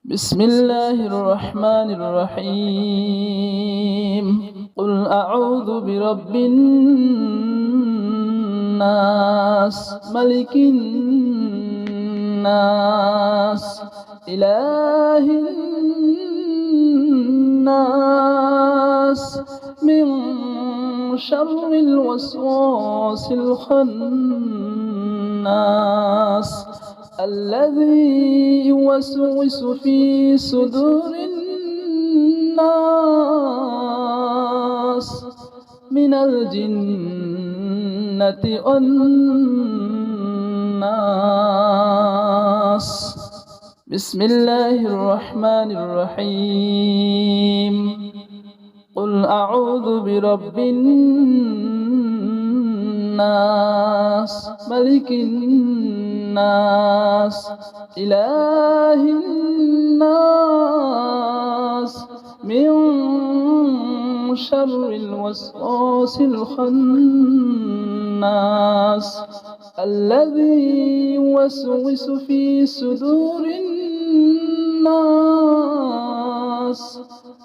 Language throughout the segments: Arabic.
بسم الله الرحمن الرحيم. قل أعوذ برب الناس ملك الناس إله الناس من شر الوسواس الخناس الذي يوسوس في صدور الناس من الجنة والناس. بسم الله الرحمن الرحيم. قل أعوذ برب الناس ملك الناس إله الناس من شر الوسواس الخناس الذي يوسوس في صدور الناس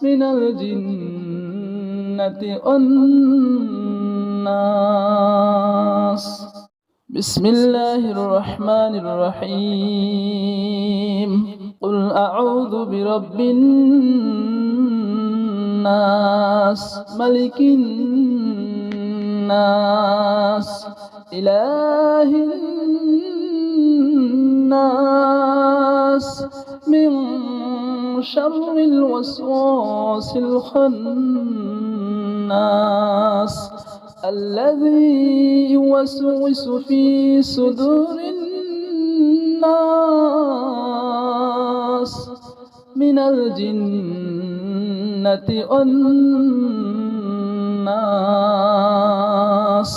من الجنة والناس. بسم الله الرحمن الرحيم. قل أعوذ برب الناس ملك الناس إله الناس من شر الوسواس الخناس الذي يوسوس في صدور الناس من الجنة والناس.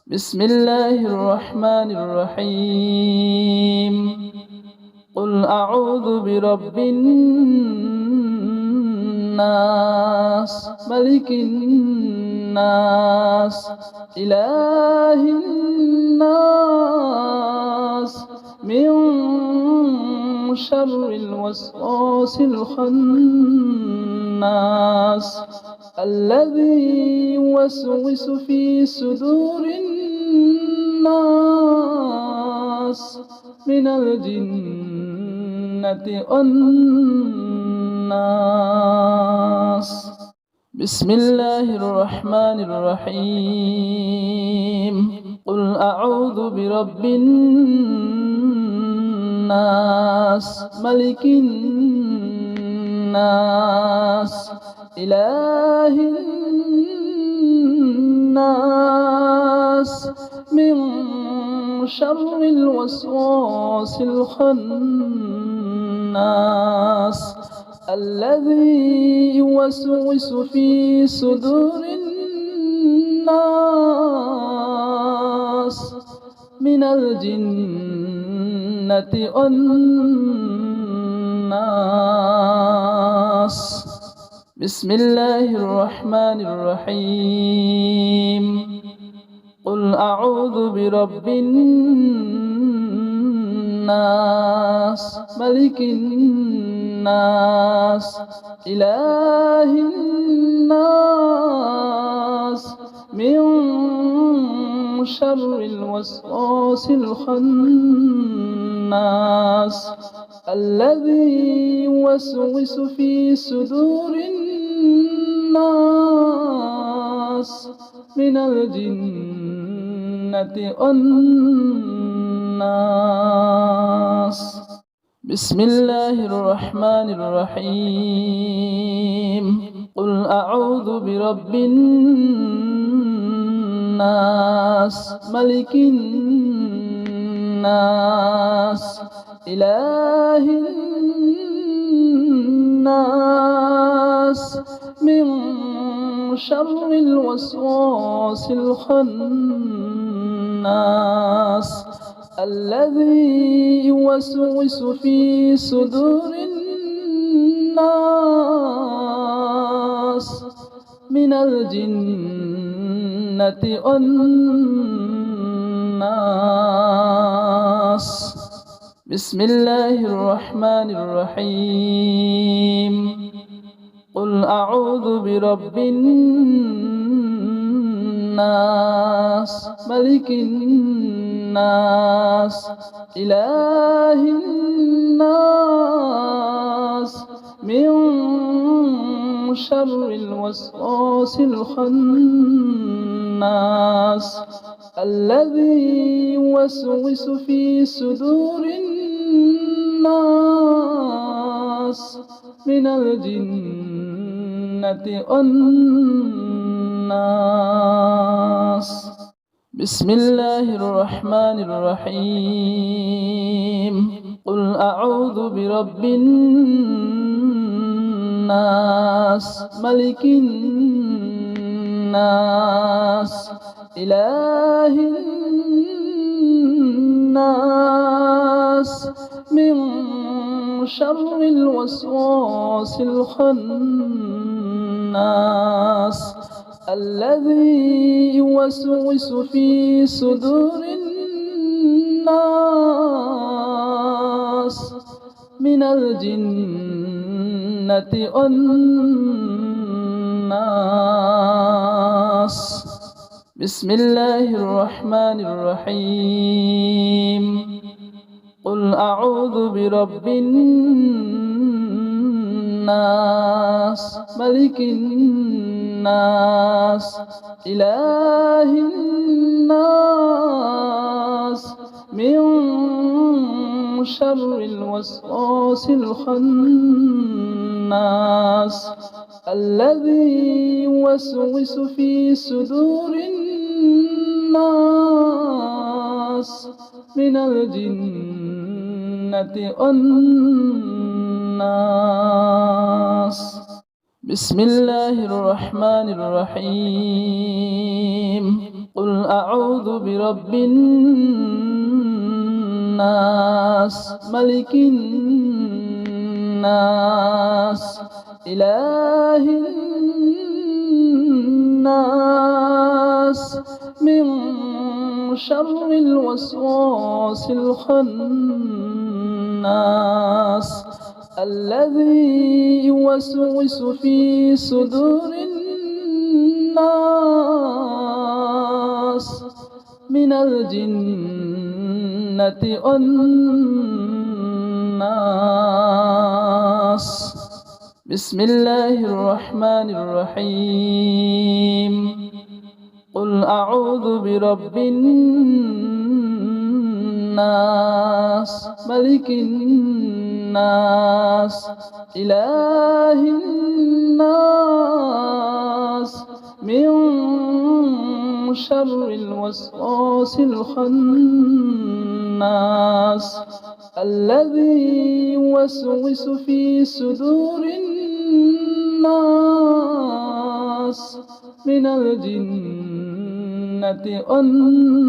بسم الله الرحمن الرحيم. قل أعوذ برب الناس ملك الناس إله الناس من شر الوسواس الخناس الذي يوسوس في صدور الناس من الجنة والناس. بسم الله الرحمن الرحيم. قل أعوذ برب الناس ملك الناس إله الناس من شر الوسواس الخناس الذي يوسوس في صدور الناس من الجنة والناس. بسم الله الرحمن الرحيم. قل أعوذ برب الناس ملك الناس إله الناس من شر الوسواس الخناس الذي يوسوس في صدور الناس من الجنة والناس. بسم الله الرحمن الرحيم. قل أعوذ برب الناس ملك الناس إله الناس من شر الوسواس الخناس الذي يوسوس في صدور الناس من الجنة والناس. بسم الله الرحمن الرحيم قل أعوذ برب الناس ملك الناس إله الناس من شر الوسواس الخناس الذي يوسوس في صدور الناس من الجنة والناس بسم الله الرحمن الرحيم قل أعوذ برب الناس ملك الناس إله الناس من شر الوسواس الخناس الذي يوسوس في صدور الناس من الجنة والناس بسم الله الرحمن الرحيم قل أعوذ برب الناس ملك الناس إله الناس من شر الوسواس الخناس الذي يوسوس في صدور الناس من الجنة والناس بسم الله الرحمن الرحيم قل أعوذ برب الناس ملك الناس إله الناس من شر الوسواس الخناس الذي يوسوس في صدور الناس من الجنة والناس بسم الله الرحمن الرحيم قل أعوذ برب الناس ملك الناس إله الناس من شر الوسواس الخناس الذي يوسوس في صدور الناس من الجنة والناس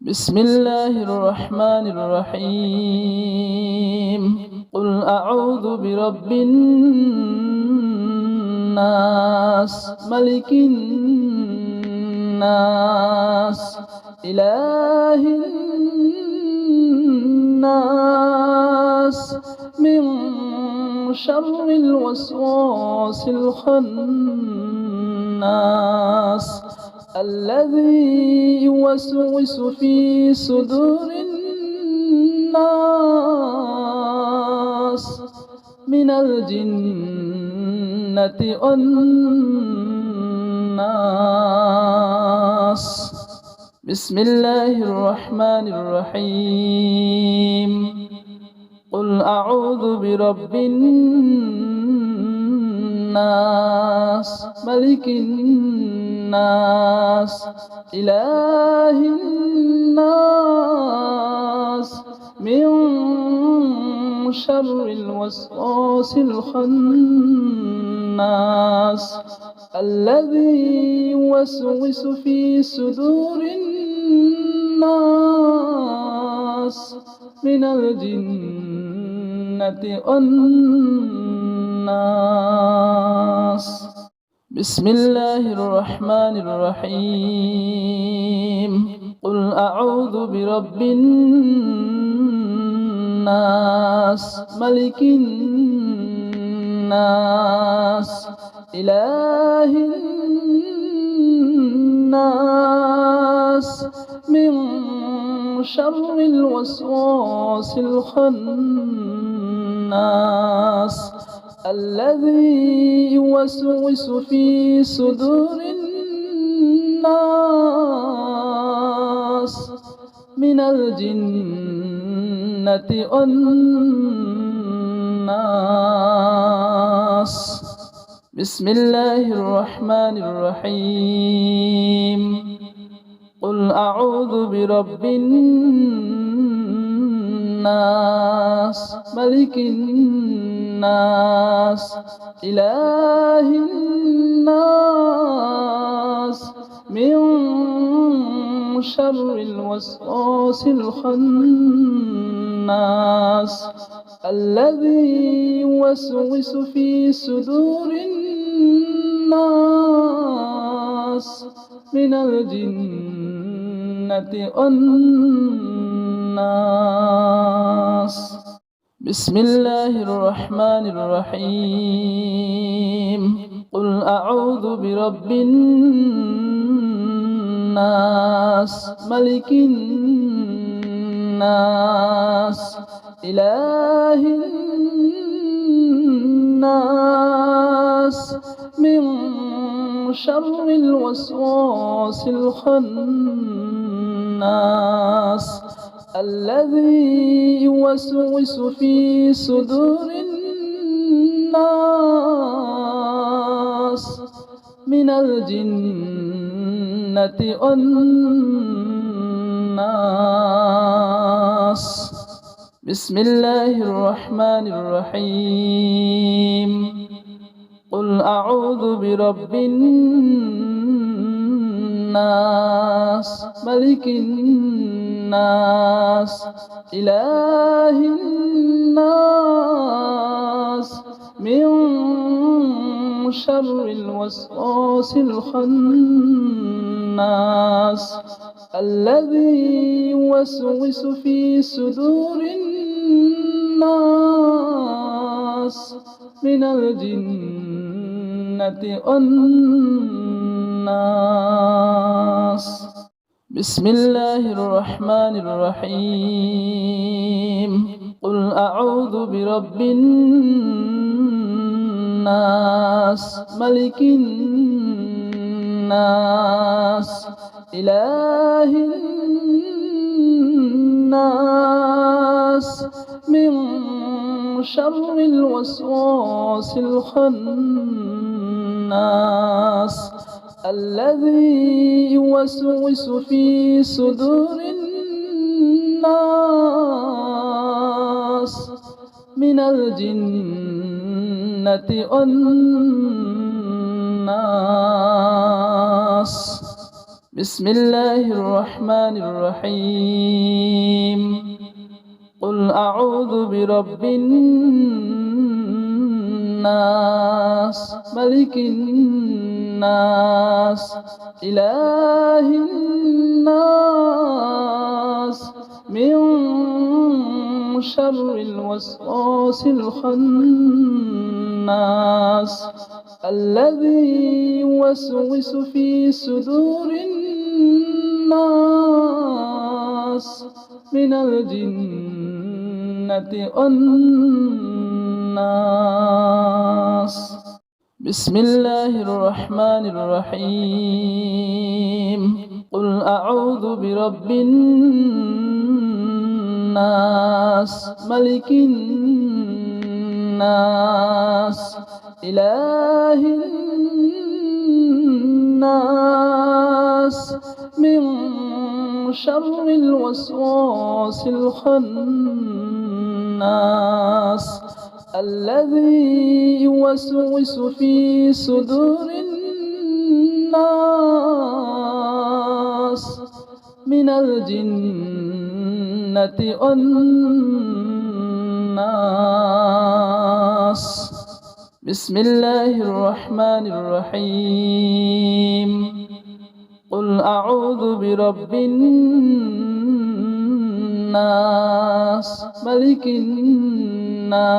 بسم الله الرحمن الرحيم قل أعوذ برب الناس ملك الناس إله الناس من شر الوسواس الخناس الذي يوسوس في صدور الناس من الجنة والناس بسم الله الرحمن الرحيم قل أعوذ برب الناس ملك الناس إله الناس من شر الوسواس الخناس الذي يوسوس في صدور الناس من الجنة والناس بسم الله الرحمن الرحيم قل أعوذ برب الناس ملك الناس إله الناس من شر الوسواس الخناس الذي يوسوس في صدور الناس من الجنة والناس. بسم الله الرحمن الرحيم. قل أعوذ برب الناس ملك الناس إله الناس من شر الوسواس الخناس الذي يوسوس في صدور الناس من الجنة والناس. بسم الله الرحمن الرحيم. قل أعوذ برب الناس ملك الناس إله الناس من شر الوسواس الخناس الذي يوسوس في صدور الناس من الجنة والناس. بسم الله الرحمن الرحيم. قل أعوذ برب الناس ملك الناس إله الناس من شر الوسواس الخناس الذي يوسوس في صدور الناس من الجنة والناس. بسم الله الرحمن الرحيم. قل أعوذ برب الناس ملك الناس إله الناس من شر الوسواس الخناس الذي يوسوس في صدور الناس من الجنة والناس. بسم الله الرحمن الرحيم. قل أعوذ برب الناس ملك الناس إله الناس من شر الوسواس الخناس الذي يوسوس في صدور الناس من الجنة والناس. بسم الله الرحمن الرحيم. قل أعوذ برب الناس ملك الناس إله الناس من شر الوسواس الخناس الذي يوسوس في صدور الناس من الجنة والناس. بسم الله الرحمن الرحيم. قل أعوذ برب الناس ملك الناس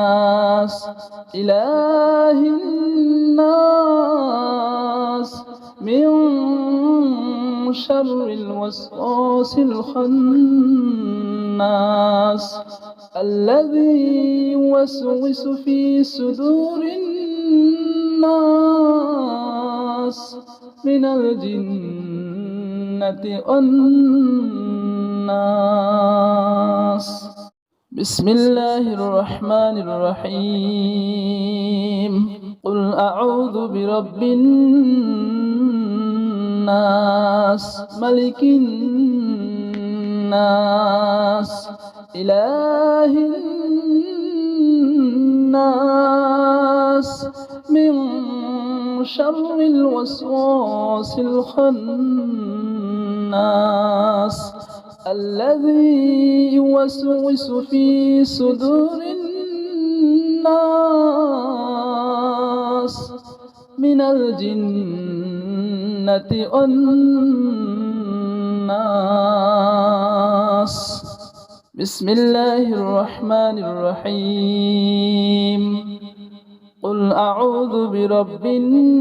إله الناس من شر الوسواس الخناس الذي يوسوس في صدور الناس من الجنة والناس. بسم الله الرحمن الرحيم. قل أعوذ برب الناس ملك الناس إله الناس من شر الوسواس الخناس الذي يوسوس في صدور الناس من الجنة والناس. بسم الله الرحمن الرحيم. قل أعوذ برب الناس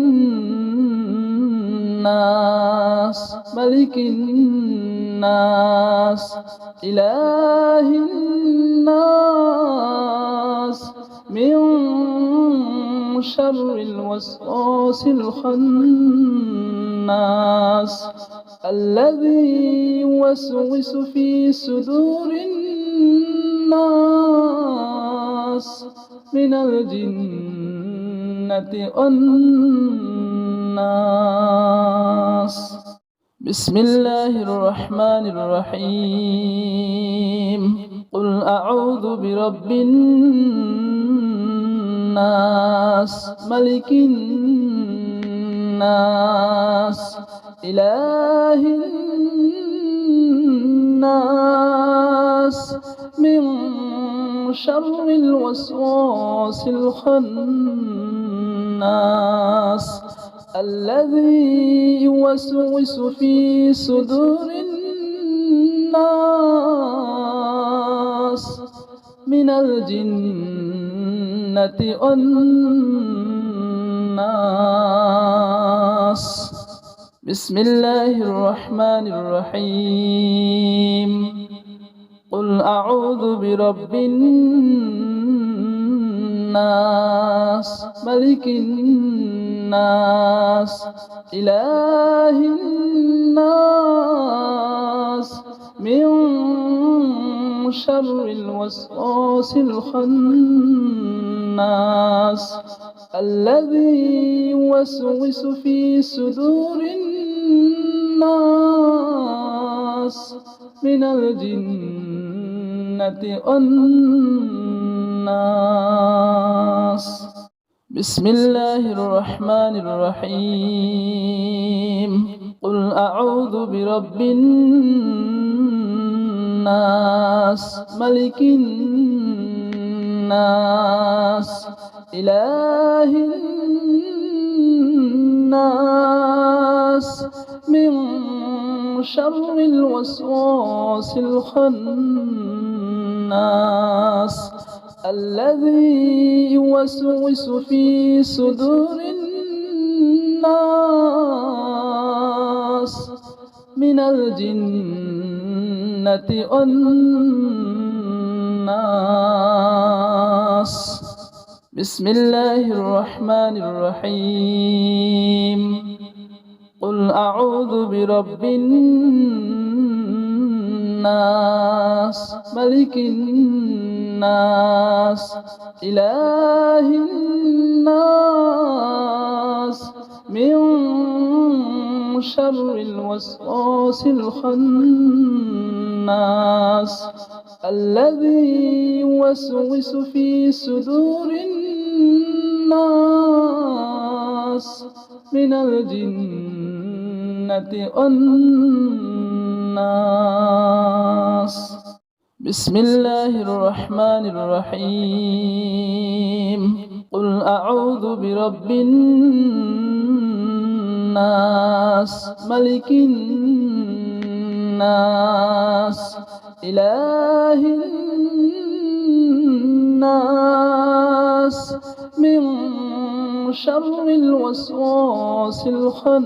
ملك الناس إله الناس من شر الوسواس الخناس الذي يوسوس في صدور الناس من الجنة والناس. بسم الله الرحمن الرحيم. قل أعوذ برب الناس ملك الناس إله الناس من شر الوسواس الخناس الذي يوسوس في صدور الناس من الجنة والناس. بسم الله الرحمن الرحيم. قل أعوذ برب الناس ملك الناس إله الناس من شر الوسواس الخناس الذي يوسوس في صدور الناس من الجنة والناس. بسم الله الرحمن الرحيم. قل أعوذ برب الناس ملك الناس إله الناس من شر الوسواس الخناس الذي يوسوس في صدور الناس من الجنة والناس. بسم الله الرحمن الرحيم. قل أعوذ برب الناس ملك الناس إله الناس من شر الوسواس الخناس الذي يوسوس في صدور الناس من الجنة والناس. بسم الله الرحمن الرحيم. قل أعوذ برب الناس الناس ملك الناس إله الناس من شر الوسواس الخناس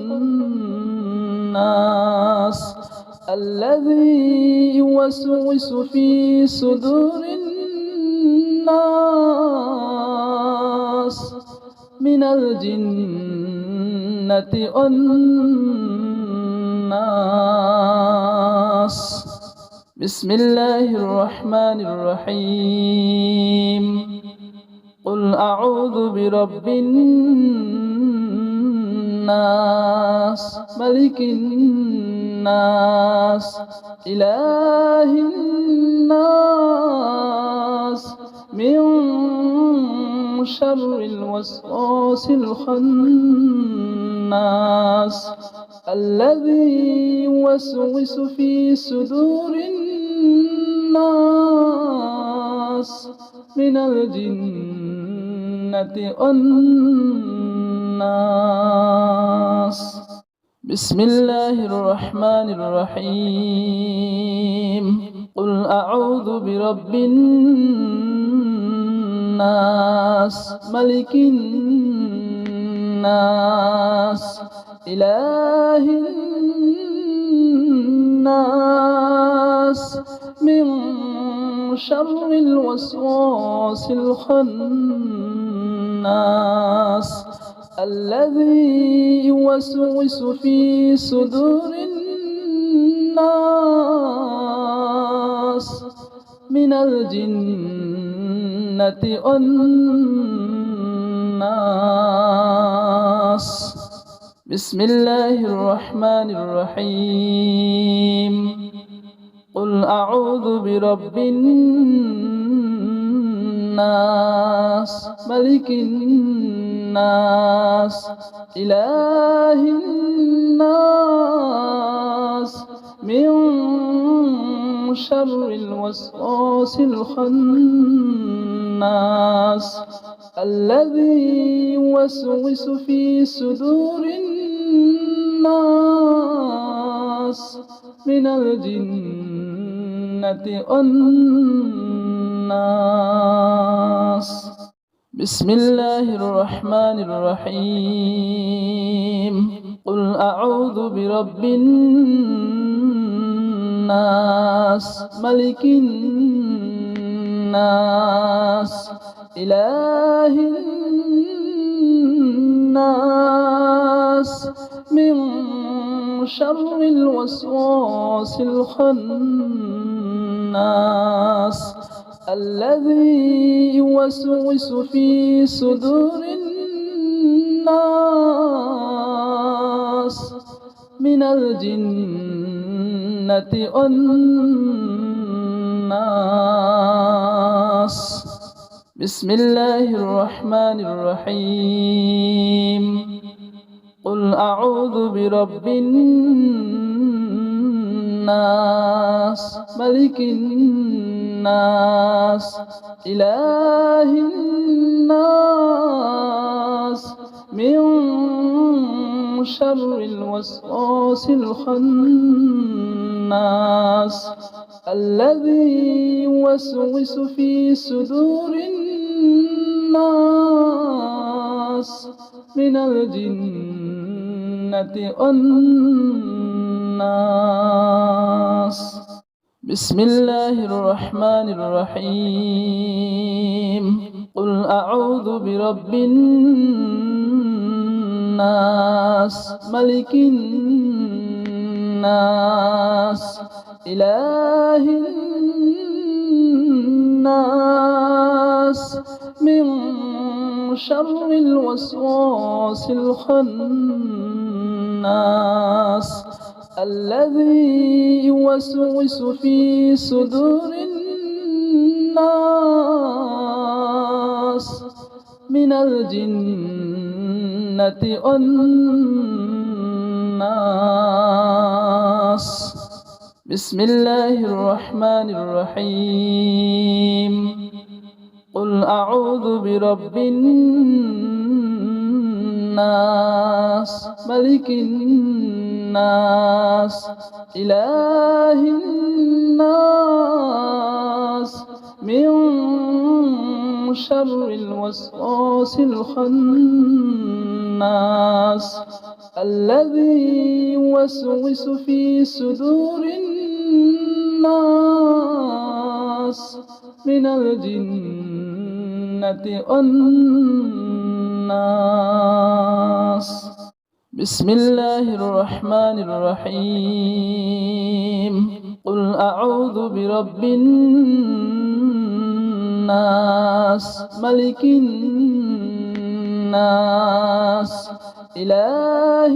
الذي يوسوس في صدور الناس من الجنة والناس. بسم الله الرحمن الرحيم. قل أعوذ برب الناس ملك الناس إله الناس من شر الوسواس الخناس الذي يوسوس في صدور الناس من الجنة والناس. بسم الله الرحمن الرحيم. قل أعوذ برب الناس ملك الناس إله الناس من شر الوسواس الخناس الذي يوسوس في صدور الناس من الجنة والناس. بسم الله الرحمن الرحيم. قل أعوذ برب الناس ملك الناس إله الناس من شر الوسواس الخناس الذي يوسوس في صدور الناس من الجنة والناس. بسم الله الرحمن الرحيم. قل أعوذ برب الناس ملك الناس إله الناس من شر الوسواس الخناس الذي يوسوس في صدور الناس من الجنة والناس. بسم الله الرحمن الرحيم. قل أعوذ برب الناس ملك الناس إله الناس من شر الوسواس الخناس الذي يوسوس في صدور الناس من الجنة والناس. بسم الله الرحمن الرحيم. قل أعوذ برب الناس ملك الناس إله الناس من شر الوسواس الخناس الذي يوسوس في صدور الناس من الجنة والناس. بسم الله الرحمن الرحيم. قل أعوذ برب الناس الناس ملك الناس إله الناس من شر الوسواس الخناس الذي يوسوس في صدور الناس من الجنة والناس. بسم الله الرحمن الرحيم. قل أعوذ برب الناس ملك الناس إله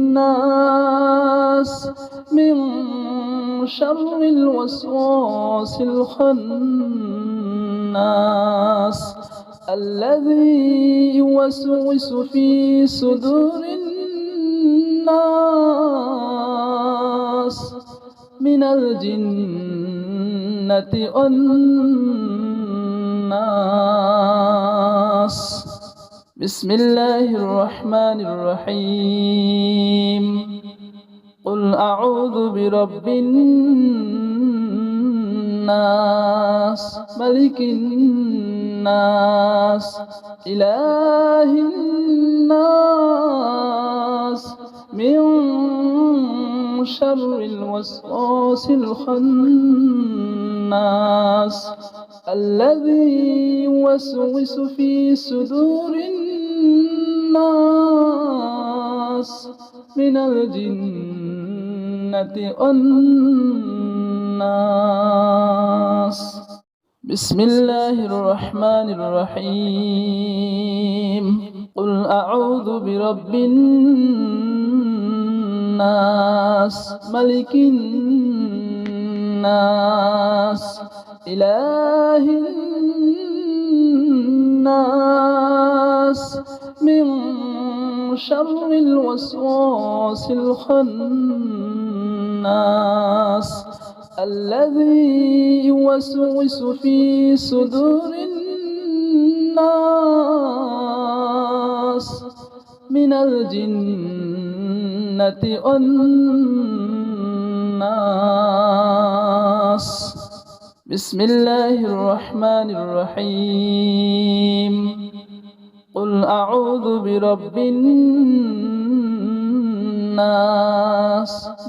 الناس من شر الوسواس الخناس الذي يوسوس في صدور الناس من الجنة والناس. بسم الله الرحمن الرحيم. قل أعوذ برب الناس ملك الناس إله الناس من شر الوسواس الخناس الذي يوسوس في صدور الناس من الجنة والناس. بسم الله الرحمن الرحيم. قل أعوذ برب الناس ملك الناس إله الناس من شر الوسواس الخناس الذي يوسوس في صدور الناس من الجنة والناس. بسم الله الرحمن الرحيم. قل أعوذ برب الناس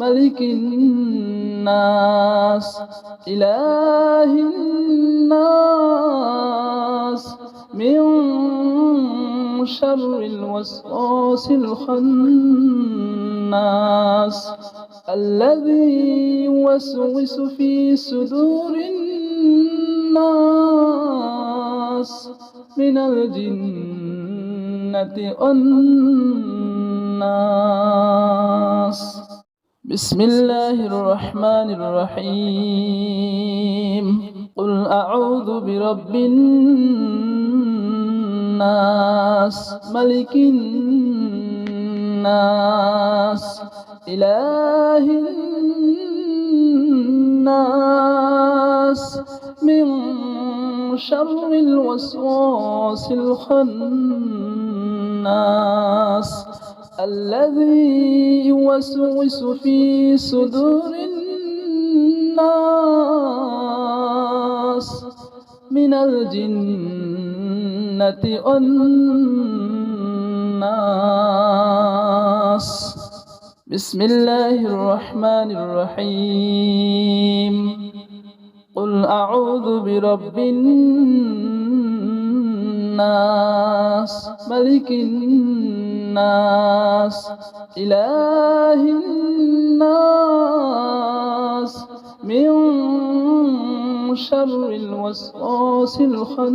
ملك الناس إله الناس من شر الوسواس الخناس الذي يوسوس في صدور الناس من الجنة والناس. بسم الله الرحمن الرحيم. قل أعوذ برب الناس ملك الناس إله الناس من شر الوسواس الخناس الذي يوسوس في صدور الناس من الجنة والناس. بسم الله الرحمن الرحيم. قل أعوذ برب الناس ملك الناس إله الناس من شر الوسواس الخناس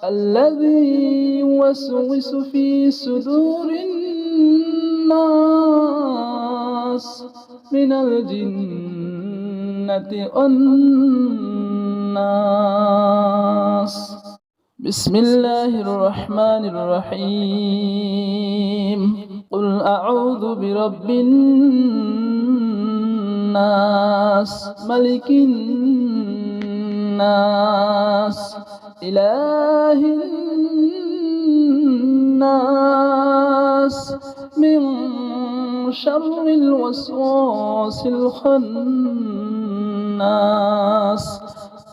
الذي يوسوس في صدور الناس من الجنة والناس. بسم الله الرحمن الرحيم. قل أعوذ برب الناس ملك الناس إله الناس من شر الوسواس الخناس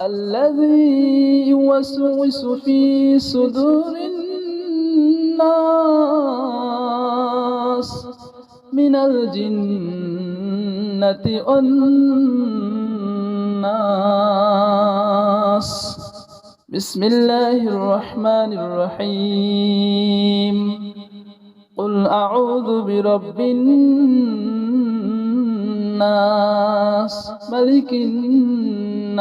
الذي يوسوس في صدور الناس من الجنة والناس. بسم الله الرحمن الرحيم. قل أعوذ برب الناس ملك الناس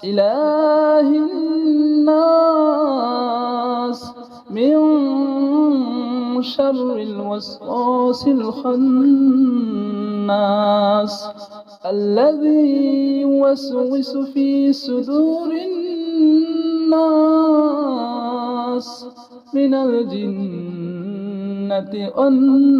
إله الناس من شر الوسواس الخناس الذي يوسوس في صدور الناس من الجنة والناس.